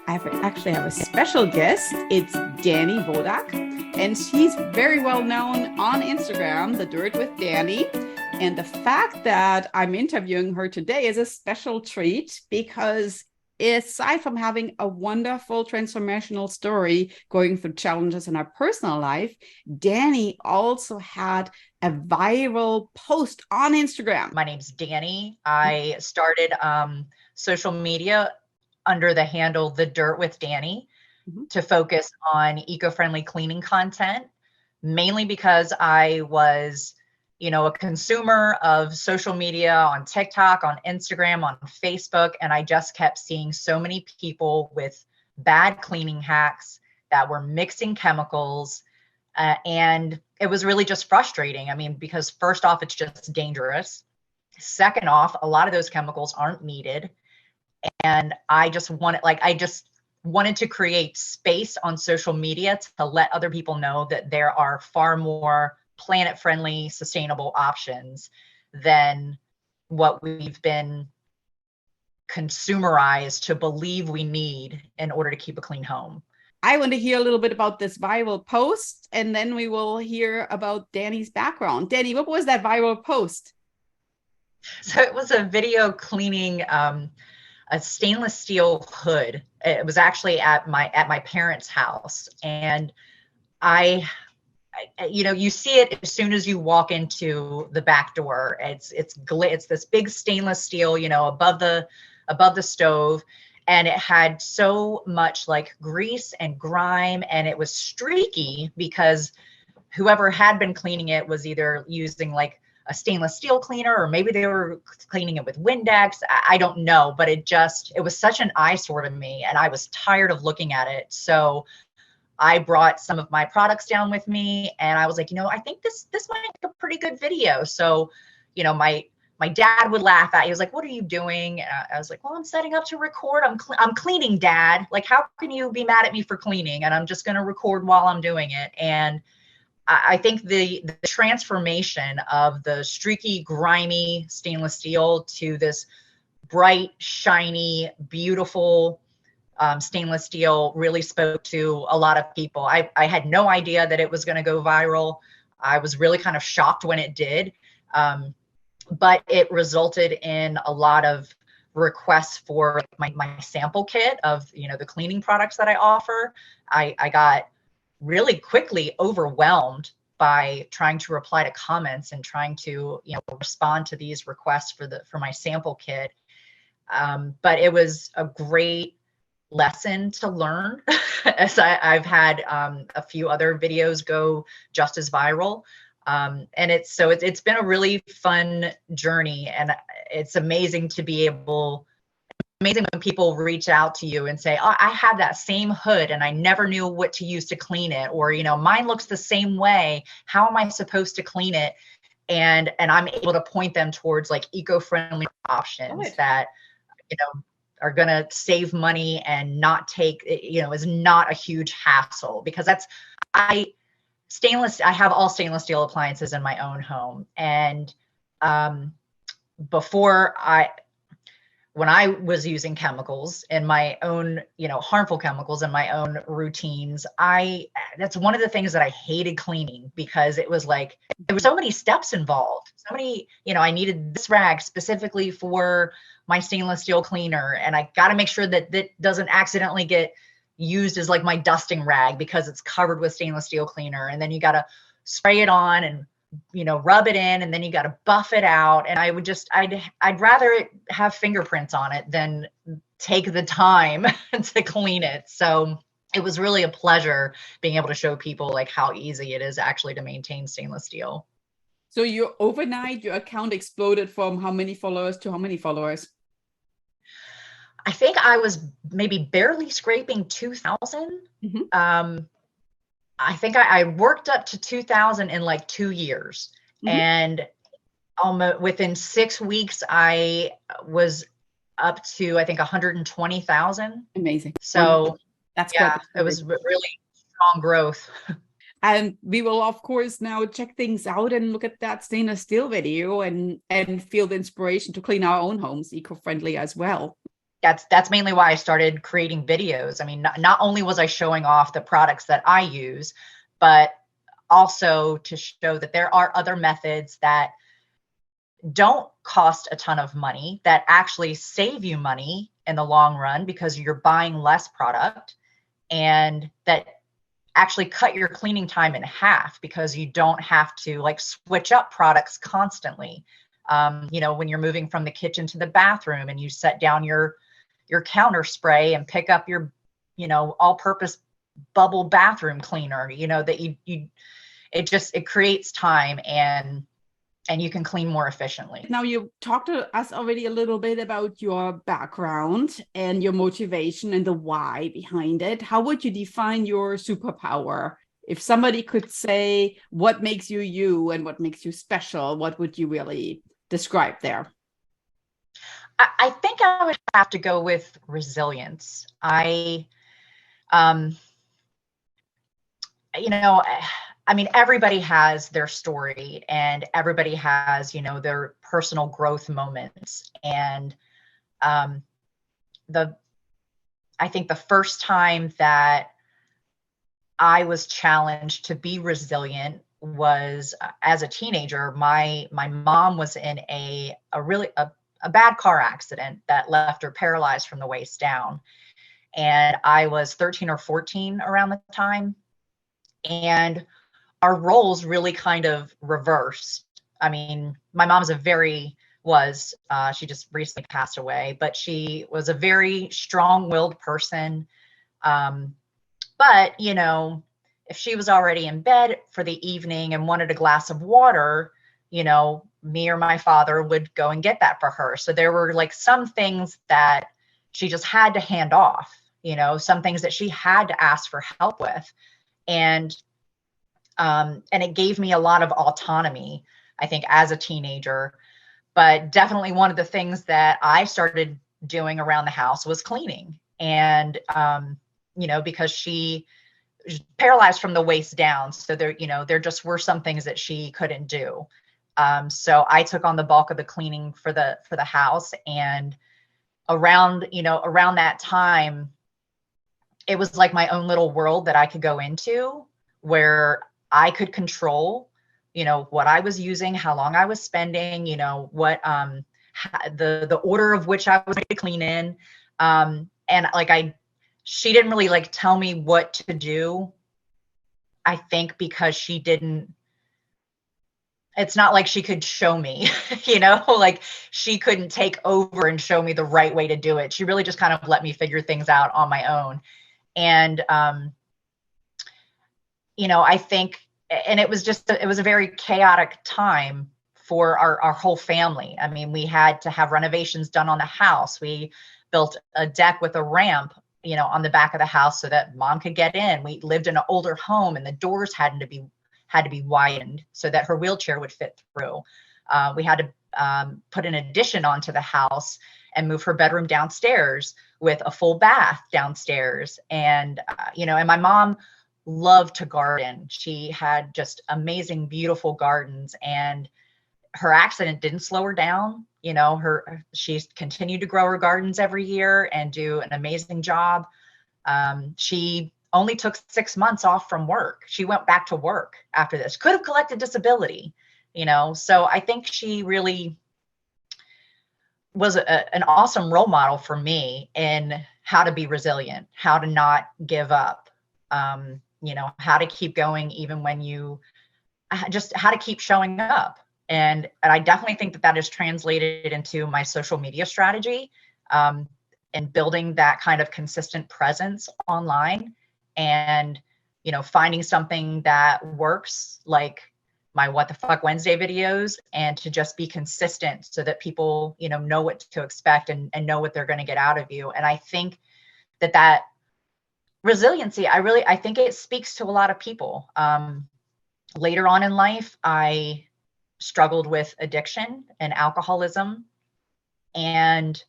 Actually have a special guest. It's Dani Vodak, and she's very well known on Instagram, The Dirt with Dani. And the fact that I'm interviewing her today is a special treat because aside from having a wonderful transformational story going through challenges in her personal life, Dani also had a viral post on Instagram. My name's Dani. I started social media under the handle The Dirt with Dani to focus on eco-friendly cleaning content, mainly because I was, a consumer of social media on TikTok, on Instagram, on Facebook, and I just kept seeing so many people with bad cleaning hacks that were mixing chemicals, and it was really just frustrating. I mean, because first off, it's just dangerous. Second off, a lot of those chemicals aren't needed. And I just wanted to create space on social media to let other people know that there are far more planet-friendly, sustainable options than what we've been consumerized to believe we need in order to keep a clean home. I want to hear a little bit about this viral post, and then we will hear about Dani's background. Dani, what was that viral post? So it was a video cleaning a stainless steel hood. It was actually at my parents' house, and you see it as soon as you walk into the back door. It's this big stainless steel, above the stove, and it had so much like grease and grime, and it was streaky because whoever had been cleaning it was either using like a stainless steel cleaner, or maybe they were cleaning it with Windex. I don't know, but it was such an eyesore to me, and I was tired of looking at it. So I brought some of my products down with me, and I was like, I think this might make a pretty good video. So, my dad would laugh at it. He was like, "What are you doing?" And I was like, "Well, I'm setting up to record. I'm cleaning, Dad. Like, how can you be mad at me for cleaning? And I'm just going to record while I'm doing it." And I think the transformation of the streaky, grimy stainless steel to this bright, shiny, beautiful stainless steel really spoke to a lot of people. I had no idea that it was going to go viral. I was really kind of shocked when it did, but it resulted in a lot of requests for my sample kit of the cleaning products that I offer. I got really quickly overwhelmed by trying to reply to comments and trying to respond to these requests for my sample kit. But it was a great lesson to learn as I've had a few other videos go just as viral. And it's been a really fun journey, and it's amazing when people reach out to you and say, "Oh, I had that same hood and I never knew what to use to clean it," or, "Mine looks the same way. How am I supposed to clean it?" And I'm able to point them towards like eco-friendly options that, are going to save money and not take, is not a huge hassle, because I have all stainless steel appliances in my own home. And when I was using chemicals in my own, harmful chemicals in my own routines, that's one of the things that I hated cleaning, because it was like, there were so many steps involved. So many, I needed this rag specifically for my stainless steel cleaner, and I got to make sure that that doesn't accidentally get used as like my dusting rag because it's covered with stainless steel cleaner. And then you got to spray it on and rub it in, and then you got to buff it out. And I'd rather it have fingerprints on it than take the time to clean it. So it was really a pleasure being able to show people like how easy it is actually to maintain stainless steel. So overnight, your account exploded from how many followers to how many followers? I think I was maybe barely scraping 2,000. I think I worked up to 2,000 in like 2 years. And almost within 6 weeks, I was up to, I think, 120,000. Amazing. So that's yeah, good. It was really strong growth. And we will, of course, now check things out and look at that stainless steel video and feel the inspiration to clean our own homes eco-friendly as well. that's mainly why I started creating videos. I mean, not only was I showing off the products that I use, but also to show that there are other methods that don't cost a ton of money, that actually save you money in the long run because you're buying less product, and that actually cut your cleaning time in half because you don't have to like switch up products constantly. When you're moving from the kitchen to the bathroom and you set down your counter spray and pick up your, all-purpose bubble bathroom cleaner, that it creates time, and you can clean more efficiently. Now, you talked to us already a little bit about your background and your motivation and the why behind it. How would you define your superpower? If somebody could say what makes you you and what makes you special, what would you really describe there? I think I would have to go with resilience. Um, everybody has their story, and everybody has, their personal growth moments. And I think the first time that I was challenged to be resilient was as a teenager. My mom was in a bad car accident that left her paralyzed from the waist down. And I was 13 or 14 around the time. And our roles really kind of reversed. I mean, my mom's she just recently passed away, but she was a very strong-willed person. But, if she was already in bed for the evening and wanted a glass of water, me or my father would go and get that for her. So there were like some things that she just had to hand off, some things that she had to ask for help with. And it gave me a lot of autonomy, I think, as a teenager. But definitely one of the things that I started doing around the house was cleaning. And, because she was paralyzed from the waist down. So there just were some things that she couldn't do. So I took on the bulk of the cleaning for the house. And around that time, it was like my own little world that I could go into, where I could control, what I was using, how long I was spending, what the order of which I was going to clean in. And she didn't really like tell me what to do, I think, because it's not like she could show me, like she couldn't take over and show me the right way to do it. She really just kind of let me figure things out on my own. And, I think, and it was a very chaotic time for our whole family. I mean, we had to have renovations done on the house. We built a deck with a ramp, on the back of the house so that mom could get in. We lived in an older home, and the doors had to be widened so that her wheelchair would fit through. We had to put an addition onto the house and move her bedroom downstairs with a full bath downstairs. And, and my mom loved to garden. She had just amazing, beautiful gardens, and her accident didn't slow her down. She's continued to grow her gardens every year and do an amazing job. She only took 6 months off from work. She went back to work after this, could have collected disability, so I think she really was an awesome role model for me in how to be resilient, how to not give up, how to keep going even when how to keep showing up. And I definitely think that is translated into my social media strategy, and building that kind of consistent presence online, and, finding something that works, like my What the Fuck Wednesday videos, and to just be consistent so that people, know what to expect and know what they're going to get out of you. And I think that resiliency, I think it speaks to a lot of people. Later on in life, I struggled with addiction and alcoholism. And,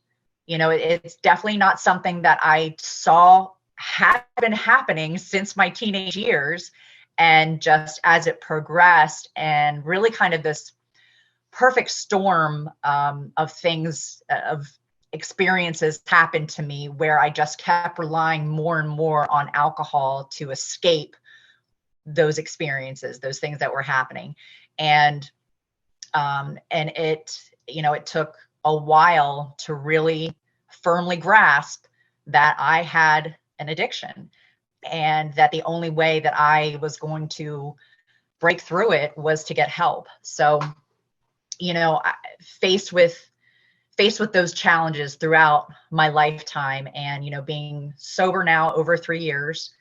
it's definitely not something that I saw had been happening since my teenage years. And just as it progressed, and really kind of this perfect storm of things, of experiences happened to me where I just kept relying more and more on alcohol to escape those experiences, those things that were happening. And it, it took a while to really firmly grasp that I had an addiction, and that the only way that I was going to break through it was to get help. So, faced with those challenges throughout my lifetime, and, being sober now over 3 years,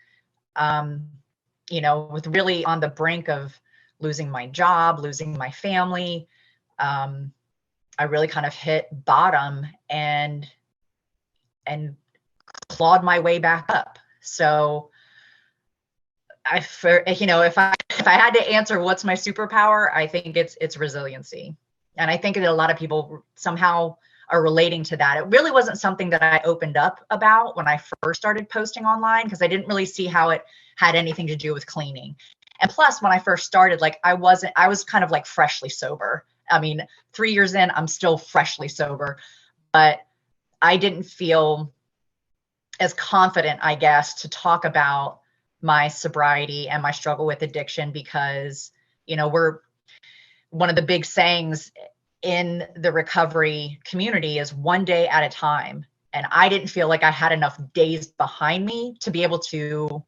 with really on the brink of losing my job, losing my family, I really kind of hit bottom and clawed my way back up. So if I had to answer what's my superpower, I think it's resiliency. And I think that a lot of people somehow are relating to that. It really wasn't something that I opened up about when I first started posting online, because I didn't really see how it had anything to do with cleaning. And plus, when I first started, I was kind of like freshly sober. I mean, 3 years in, I'm still freshly sober, but I didn't feel as confident, I guess, to talk about my sobriety and my struggle with addiction, because, we're one of the big sayings in the recovery community is one day at a time. And I didn't feel like I had enough days behind me to be able to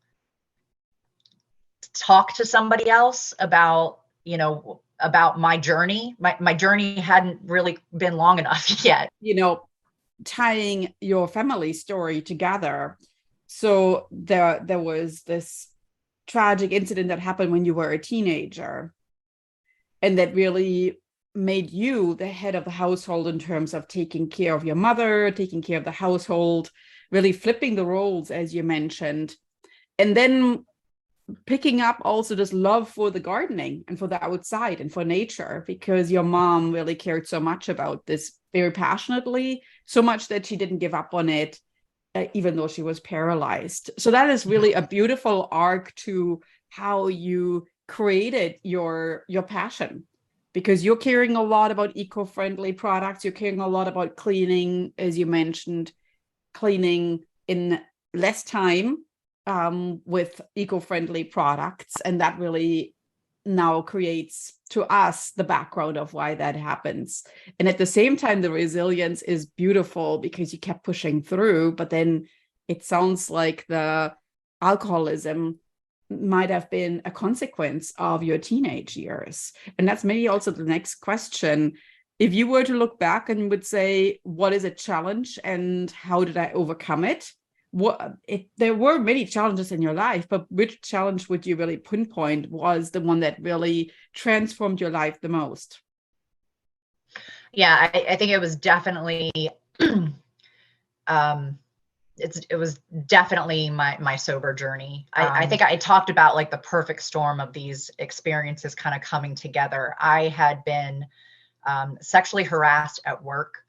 talk to somebody else about, about my journey. My journey hadn't really been long enough yet. Tying your family story together. So there was this tragic incident that happened when you were a teenager, and that really made you the head of the household in terms of taking care of your mother, taking care of the household, really flipping the roles, as you mentioned. And then picking up also this love for the gardening and for the outside and for nature, because your mom really cared so much about this very passionately, so much that she didn't give up on it, even though she was paralyzed. So that is really a beautiful arc to how you created your passion, because you're caring a lot about eco-friendly products. You're caring a lot about cleaning, as you mentioned, cleaning in less time, with eco-friendly products. And that really now creates to us the background of why that happens. And at the same time, the resilience is beautiful because you kept pushing through, but then it sounds like the alcoholism might have been a consequence of your teenage years. And that's maybe also the next question. If you were to look back and would say, what is a challenge and how did I overcome it? There were many challenges in your life, but which challenge would you really pinpoint was the one that really transformed your life the most? Yeah, I think it was definitely, it was definitely my sober journey. I think I talked about like the perfect storm of these experiences kind of coming together. I had been sexually harassed at work.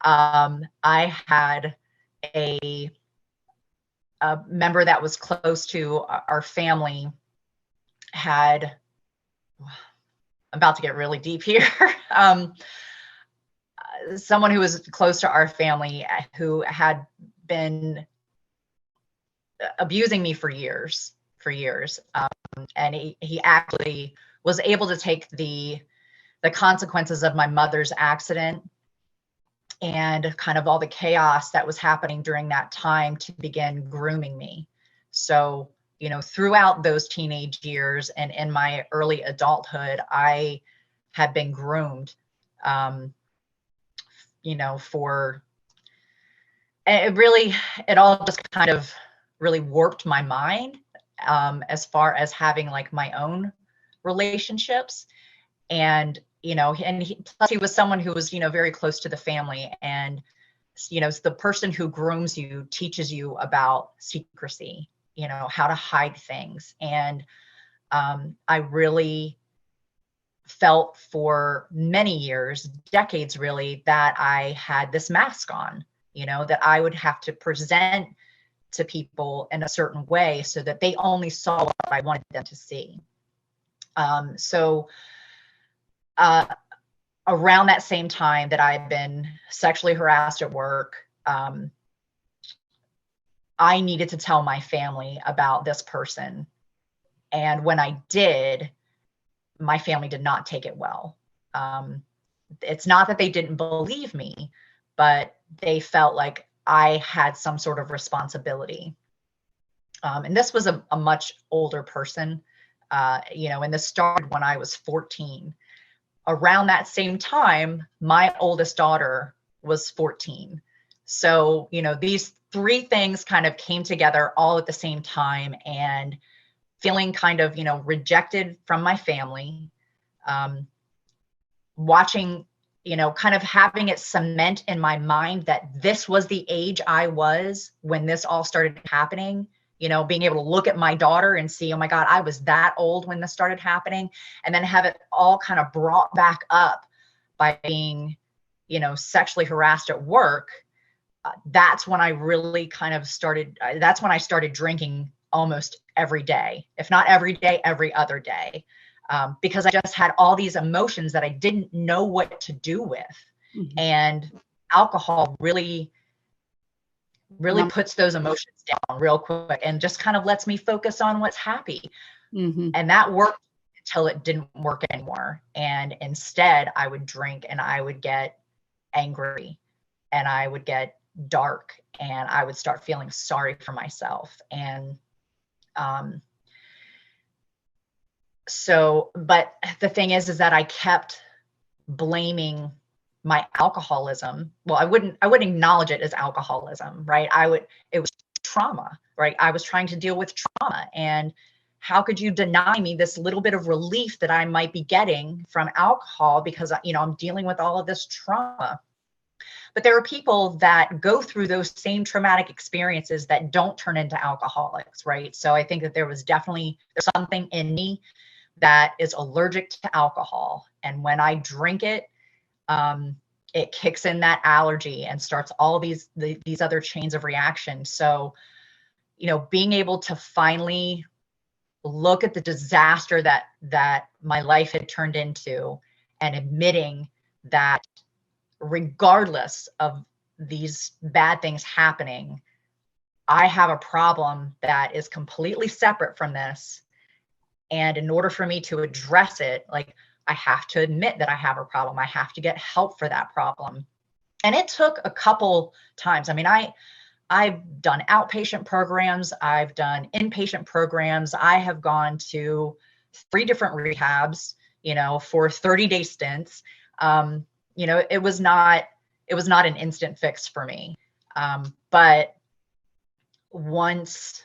I had a member that was close to our family I'm about to get really deep here. Someone who was close to our family who had been abusing me for years. And he actually was able to take the consequences of my mother's accident and kind of all the chaos that was happening during that time to begin grooming me. So, throughout those teenage years and in my early adulthood, I had been groomed, it all just kind of really warped my mind, as far as having like my own relationships. And plus he was someone who was, very close to the family. And, the person who grooms you teaches you about secrecy, how to hide things. And I really felt for many years, decades really, that I had this mask on, that I would have to present to people in a certain way so that they only saw what I wanted them to see. around that same time that I'd been sexually harassed at work, I needed to tell my family about this person. And when I did, my family did not take it well. It's not that they didn't believe me, but they felt like I had some sort of responsibility. And this was a much older person, and this started when I was 14. Around that same time, my oldest daughter was 14. So, these three things kind of came together all at the same time, and feeling kind of, rejected from my family, watching, kind of having it cement in my mind that this was the age I was when this all started happening, being able to look at my daughter and see, oh my God, I was that old when this started happening. And then have it all kind of brought back up by being, sexually harassed at work. That's when I really kind of started, that's when I started drinking almost every day, if not every day, every other day, because I just had all these emotions that I didn't know what to do with. Mm-hmm. And alcohol really puts those emotions down real quick and just kind of lets me focus on what's happy. Mm-hmm. And that worked until it didn't work anymore. And instead I would drink and I would get angry and I would get dark and I would start feeling sorry for myself. And but the thing is that I kept blaming my alcoholism. Well, I wouldn't acknowledge it as alcoholism, right? It was trauma, right? I was trying to deal with trauma, and how could you deny me this little bit of relief that I might be getting from alcohol because, I'm dealing with all of this trauma. But there are people that go through those same traumatic experiences that don't turn into alcoholics, right? So I think that there's something in me that is allergic to alcohol. And when I drink it, it kicks in that allergy and starts all these other chains of reaction. So, being able to finally look at the disaster that my life had turned into and admitting that regardless of these bad things happening, I have a problem that is completely separate from this. And in order for me to address it, I have to admit that I have a problem. I have to get help for that problem. And it took a couple times. I mean, I've done outpatient programs. I've done inpatient programs. I have gone to 3 different rehabs, for 30-day stints. It was not an instant fix for me. But once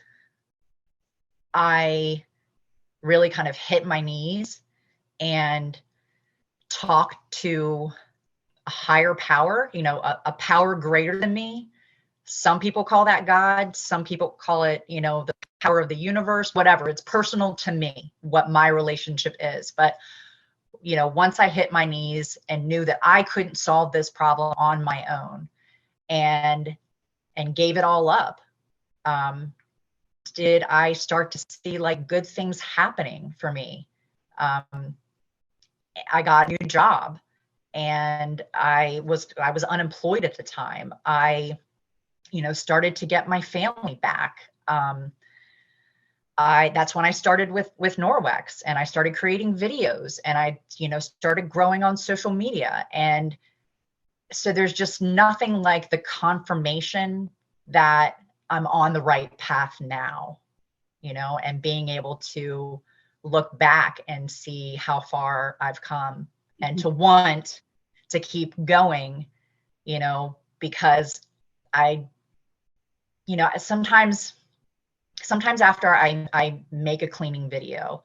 I really kind of hit my knees and talk to a higher power, a power greater than me. Some people call that God. Some people call it, the power of the universe, whatever. It's personal to me, what my relationship is. But, once I hit my knees and knew that I couldn't solve this problem on my own and gave it all up, did I start to see good things happening for me. I got a new job and I was unemployed at the time. I, started to get my family back. That's when I started with Norwex, and I started creating videos, and I, started growing on social media. And so there's just nothing like the confirmation that I'm on the right path now, and being able to look back and see how far I've come and to want to keep going, because I, sometimes after I make a cleaning video,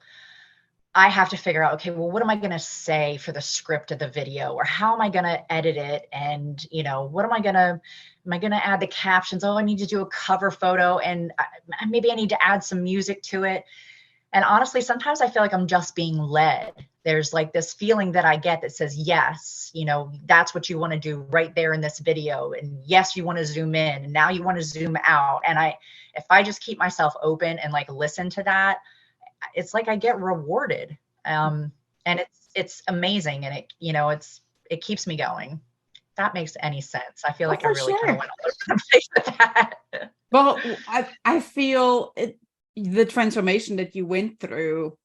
I have to figure out, okay, well, what am I going to say for the script of the video, or how am I going to edit it? And, what am I going to add the captions? Oh, I need to do a cover photo, and maybe I need to add some music to it. And honestly, sometimes I feel like I'm just being led. There's this feeling that I get that says, yes, that's what you want to do right there in this video. And yes, you want to zoom in, and now you want to zoom out. And if I just keep myself open and listen to that, it's I get rewarded. And it's amazing. And it keeps me going. If that makes any sense. I feel like I for really kind of sure. went all over the place with that. Well, I feel the transformation that you went through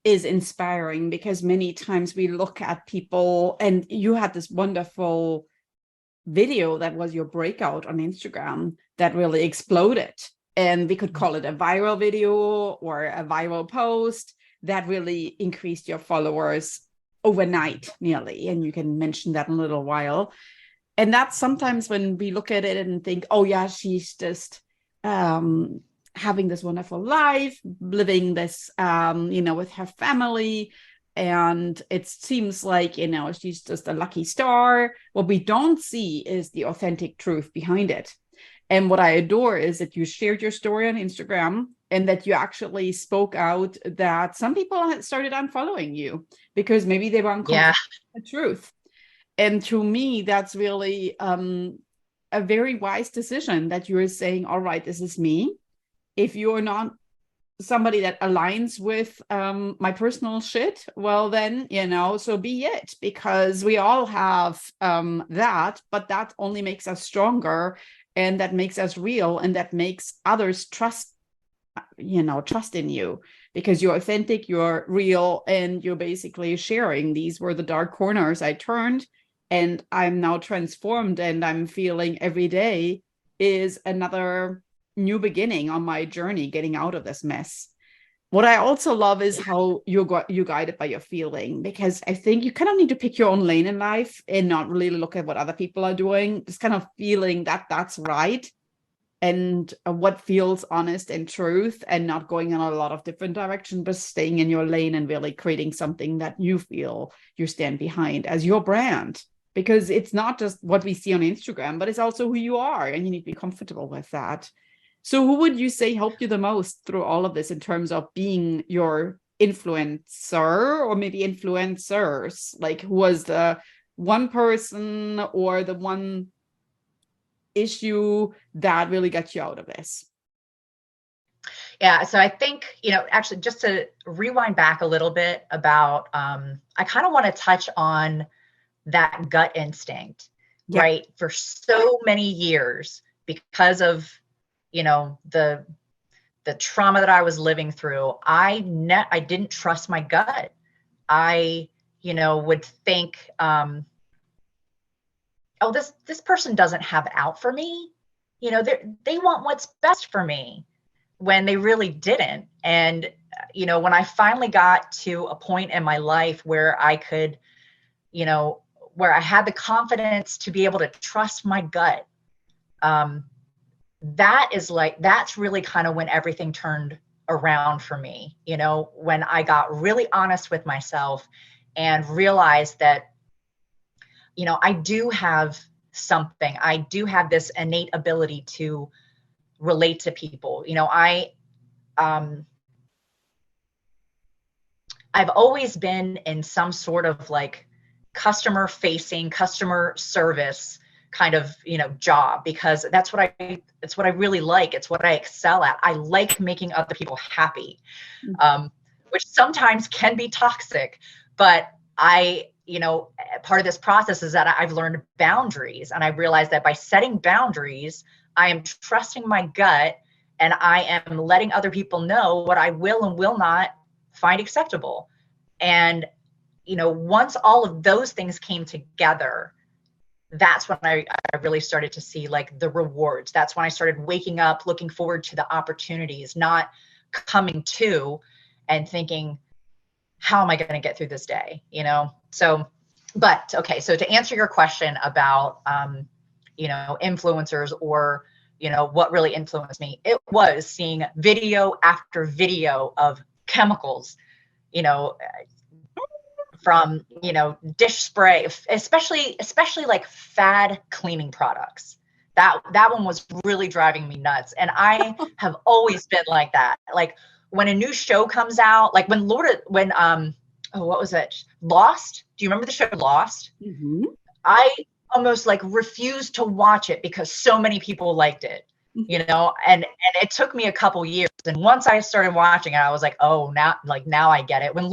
is inspiring, because many times we look at people, and you had this wonderful video that was your breakout on Instagram that really exploded. And we could call it a viral video or a viral post that really increased your followers overnight nearly. And you can mention that in a little while. And that's sometimes when we look at it and think, oh yeah, she's just having this wonderful life, living this, with her family. And it seems like, she's just a lucky star. What we don't see is the authentic truth behind it. And what I adore is that you shared your story on Instagram, and that you actually spoke out that some people had started unfollowing you because maybe they were uncomfortable with the truth. And to me, that's really a very wise decision, that you're saying, all right, this is me. If you're not somebody that aligns with my personal shit, well then, so be it, because we all have that, but that only makes us stronger, and that makes us real, and that makes others trust in you, because you're authentic, you're real, and you're basically sharing, these were the dark corners I turned, and I'm now transformed, and I'm feeling every day is another new beginning on my journey getting out of this mess. What I also love is how you're guided by your feeling, because I think you kind of need to pick your own lane in life and not really look at what other people are doing, just kind of feeling that that's right, and what feels honest and truth, and not going in a lot of different directions, but staying in your lane and really creating something that you feel you stand behind as your brand. Because it's not just what we see on Instagram, but it's also who you are, and you need to be comfortable with that. So who would you say helped you the most through all of this in terms of being your influencer, or maybe influencers? Like, who was the one person or the one issue that really got you out of this? Yeah, so I think, actually, just to rewind back a little bit about, I kind of want to touch on that gut instinct, right? For so many years, because of, the trauma that I was living through, I didn't trust my gut. I, would think, oh, this person doesn't have it out for me. They want what's best for me, when they really didn't. And, when I finally got to a point in my life where I could, where I had the confidence to be able to trust my gut, that's really kind of when everything turned around for me, when I got really honest with myself and realized that, I do have something. I do have this innate ability to relate to people. I've always been in some sort of like customer service kind of, job, because that's what I really like. It's what I excel at. I like making other people happy, which sometimes can be toxic, but part of this process is that I've learned boundaries, and I realized that by setting boundaries, I am trusting my gut, and I am letting other people know what I will and will not find acceptable. And, once all of those things came together, that's when I really started to see like the rewards. That's when I started waking up, looking forward to the opportunities, not coming to and thinking, how am I going to get through this day? So, but okay. So to answer your question about, influencers, or, what really influenced me, it was seeing video after video of chemicals, from, dish spray, especially like fad cleaning products. That one was really driving me nuts. And I have always been like that. Like when a new show comes out, like when what was it? Lost. Do you remember the show Lost? Mm-hmm. I almost like refused to watch it because so many people liked it, and it took me a couple years. And once I started watching it, I was like, oh, now I get it. When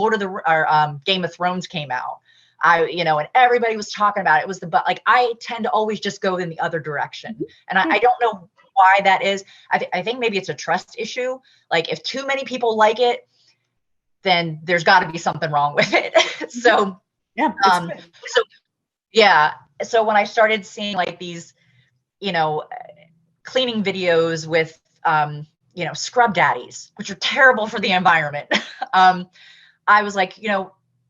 Game of Thrones came out, And everybody was talking about it. It was but like, I tend to always just go in the other direction. And I don't know why that is. I think maybe it's a trust issue. Like if too many people like it, then there's got to be something wrong with it. So, yeah. So when I started seeing like these, cleaning videos with, scrub daddies, which are terrible for the environment. I was like,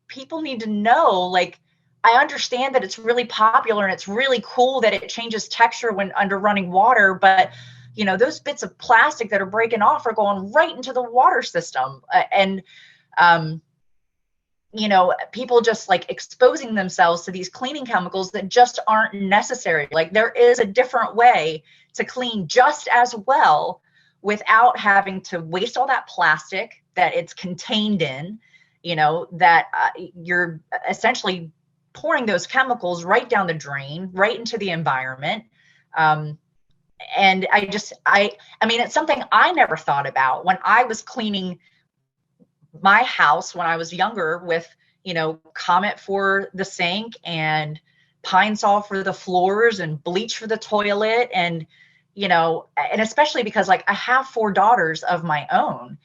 people need to know, like, I understand that it's really popular and it's really cool that it changes texture when under running water, but those bits of plastic that are breaking off are going right into the water system. People just like exposing themselves to these cleaning chemicals that just aren't necessary. Like there is a different way to clean just as well without having to waste all that plastic that it's contained in, that you're essentially pouring those chemicals right down the drain, right into the environment. And it's something I never thought about when I was cleaning my house when I was younger with, Comet for the sink and Pine Sol for the floors and bleach for the toilet. And, and especially because like I have 4 daughters of my own,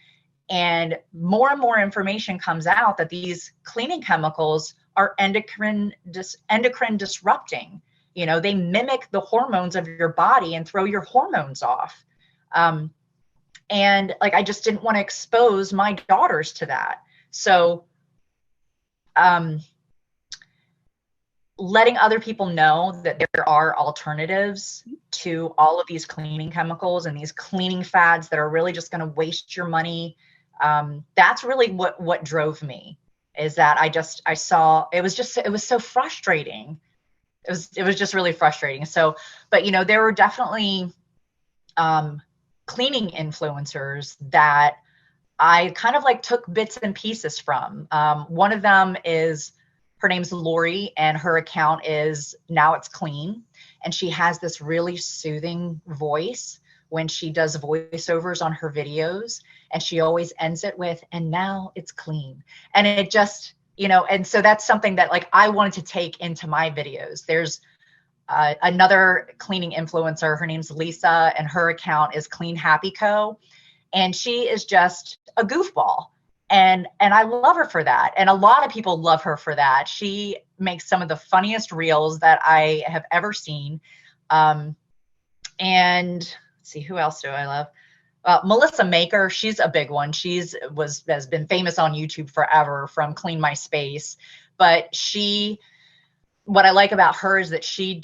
and more information comes out that these cleaning chemicals are endocrine disrupting. They mimic the hormones of your body and throw your hormones off. And like, I just didn't want to expose my daughters to that. So, letting other people know that there are alternatives to all of these cleaning chemicals and these cleaning fads that are really just going to waste your money. That's really what drove me, is that I saw, it was so frustrating. It was just really frustrating. So, but there were definitely, cleaning influencers that I kind of like took bits and pieces from. One of them is, her name's Lori, and her account is Now It's Clean. And she has this really soothing voice when she does voiceovers on her videos. And she always ends it with, and now it's clean. And it just, and so that's something that like I wanted to take into my videos. There's another cleaning influencer, her name's Lisa, and her account is Clean Happy Co. And she is just a goofball. And I love her for that. And a lot of people love her for that. She makes some of the funniest reels that I have ever seen. And let's see, who else do I love? Melissa Maker, she's a big one. Has been famous on YouTube forever from Clean My Space. But what I like about her is that she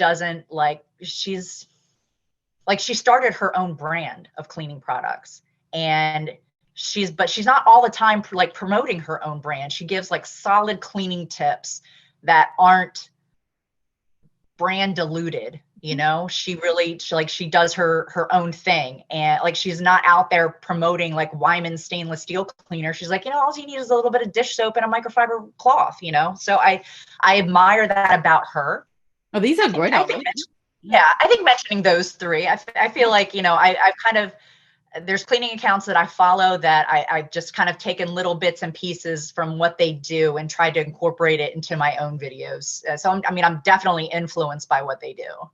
started her own brand of cleaning products, and she's not all the time like promoting her own brand. She gives like solid cleaning tips that aren't brand diluted. She does her own thing, and like she's not out there promoting like Wyman stainless steel cleaner. She's like, all you need is a little bit of dish soap and a microfiber cloth. So I admire that about her. Oh, these are great. I think mentioning those 3, I feel like I've kind of, there's cleaning accounts that I follow that I've just kind of taken little bits and pieces from what they do and tried to incorporate it into my own videos. So I'm definitely influenced by what they do.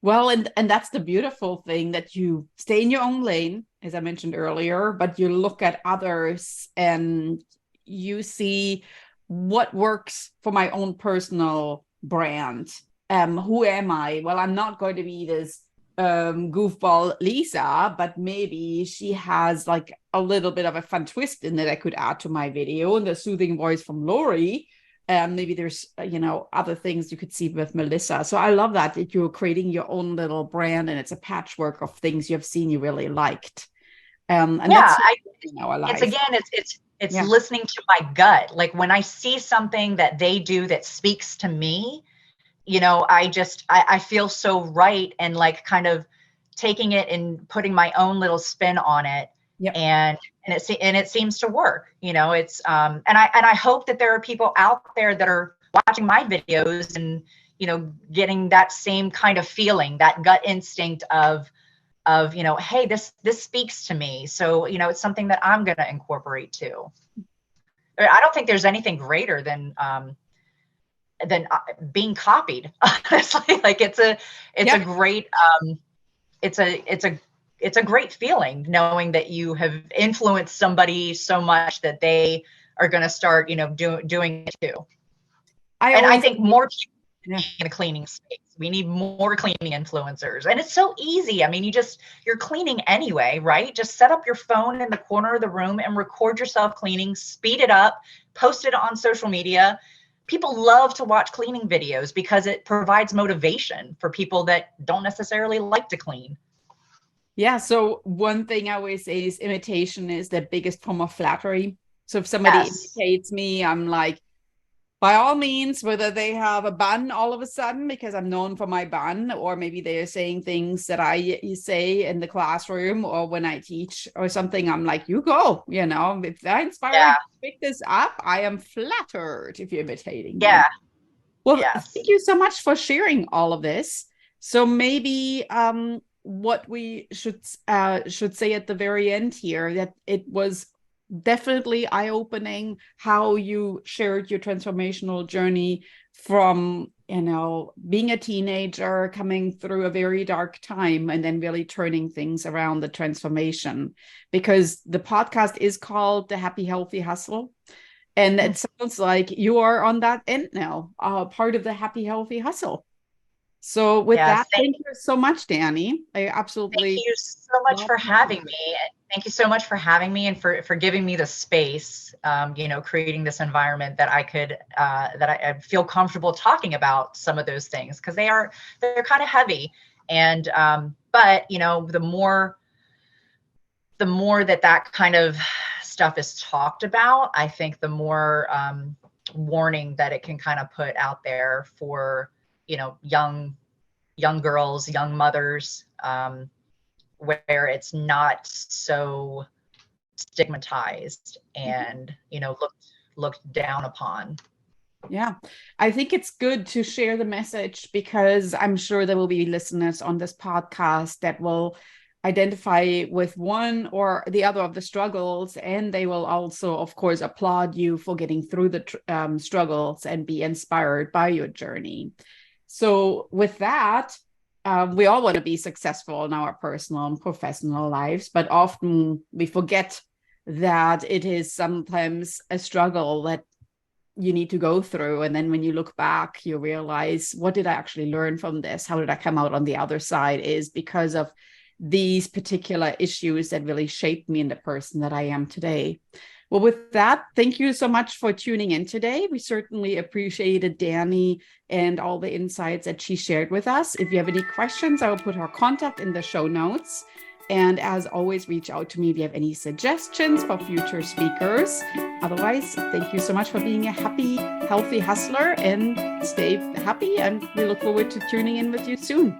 Well, and that's the beautiful thing, that you stay in your own lane, as I mentioned earlier, but you look at others and you see what works for my own personal brand. Who am I? Well, I'm not going to be this goofball Lisa, but maybe she has like a little bit of a fun twist in that I could add to my video, and the soothing voice from Lori. Maybe there's, other things you could see with Melissa. So I love that you're creating your own little brand, and it's a patchwork of things you've seen you really liked. And yeah, it's listening to my gut. Like when I see something that they do that speaks to me, I feel so right, and like kind of taking it and putting my own little spin on it. Yep. And it seems to work. It's and I hope that there are people out there that are watching my videos and getting that same kind of feeling, that gut instinct of hey, this speaks to me, so it's something that I'm going to incorporate too. I don't think there's anything greater than being copied. Honestly, like it's a great it's a great feeling knowing that you have influenced somebody so much that they are going to start, doing it too. I think more people in a cleaning space. We need more cleaning influencers. And it's so easy. I mean, you're cleaning anyway, right? Just set up your phone in the corner of the room and record yourself cleaning, speed it up, post it on social media. People love to watch cleaning videos because it provides motivation for people that don't necessarily like to clean. Yeah. So one thing I always say is imitation is the biggest form of flattery. So if somebody imitates me, I'm like, by all means, whether they have a bun all of a sudden because I'm known for my bun, or maybe they're saying things that I say in the classroom or when I teach or something, I'm like, you go, if that inspires you to pick this up, I am flattered if you're imitating me. Well, thank you so much for sharing all of this. So maybe what we should say at the very end here, that it was definitely eye-opening how you shared your transformational journey from being a teenager, coming through a very dark time, and then really turning things around, the transformation, because the podcast is called The Happy Healthy Hustle, and it sounds like you are on that end now, part of the Happy Healthy Hustle. So with that, thank you so much, Dani. I absolutely. Thank you so much for having me. Thank you so much for having me and for giving me the space, creating this environment that I could, that I feel comfortable talking about some of those things, because they're kind of heavy. And, but, the more that kind of stuff is talked about, I think the more warning that it can kind of put out there for, young girls, young mothers, where it's not so stigmatized and, looked down upon. Yeah, I think it's good to share the message, because I'm sure there will be listeners on this podcast that will identify with one or the other of the struggles, and they will also, of course, applaud you for getting through the struggles and be inspired by your journey. So with that, we all want to be successful in our personal and professional lives, but often we forget that it is sometimes a struggle that you need to go through. And then when you look back, you realize, what did I actually learn from this? How did I come out on the other side? Is because of these particular issues that really shaped me in the person that I am today. Well, with that, thank you so much for tuning in today. We certainly appreciated Dani and all the insights that she shared with us. If you have any questions, I will put her contact in the show notes. And as always, reach out to me if you have any suggestions for future speakers. Otherwise, thank you so much for being a happy, healthy hustler, and stay happy. And we look forward to tuning in with you soon.